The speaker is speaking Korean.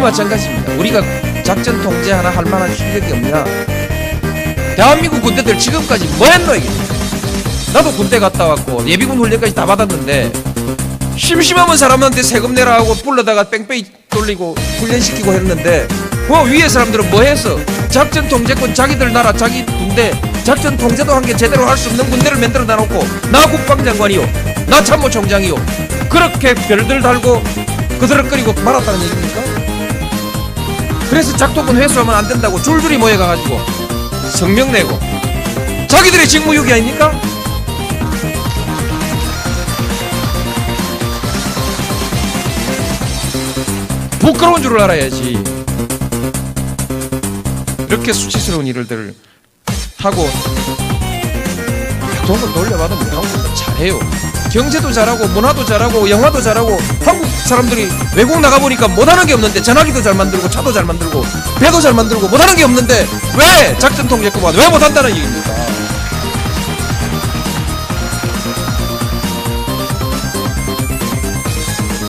마찬가지입니다. 우리가 작전 통제 하나 할 만한 실력이 없냐? 대한민국 군대들 지금까지 뭐 했노 이게? 나도 군대 갔다 왔고 예비군 훈련까지 다 받았는데 심심하면 사람한테 세금 내라 하고 불러다가 뺑뺑이 돌리고 훈련시키고 했는데 그 위에 사람들은 뭐 했어? 작전 통제권 자기들 나라 자기 군대 작전 통제도 한 게 제대로 할 수 없는 군대를 만들어 놔놓고 나 국방장관이요 나 참모총장이요 그렇게 별들 달고 그들을거리고 말았다는 얘기입니까? 그래서 작도군 회수하면 안 된다고 줄줄이 모여가가지고 성명 내고 자기들의 직무유기 아닙니까? 부끄러운 줄을 알아야지. 이렇게 수치스러운 일들을 하고 돈을 돌려받으면 한국도 잘해요. 경제도 잘하고 문화도 잘하고 영화도 잘하고 한국 사람들이 외국 나가보니까 못하는 게 없는데 전화기도 잘 만들고 차도 잘 만들고 배도 잘 만들고 못하는 게 없는데 왜 작전 통제권만 왜 못한다는 얘기입니까?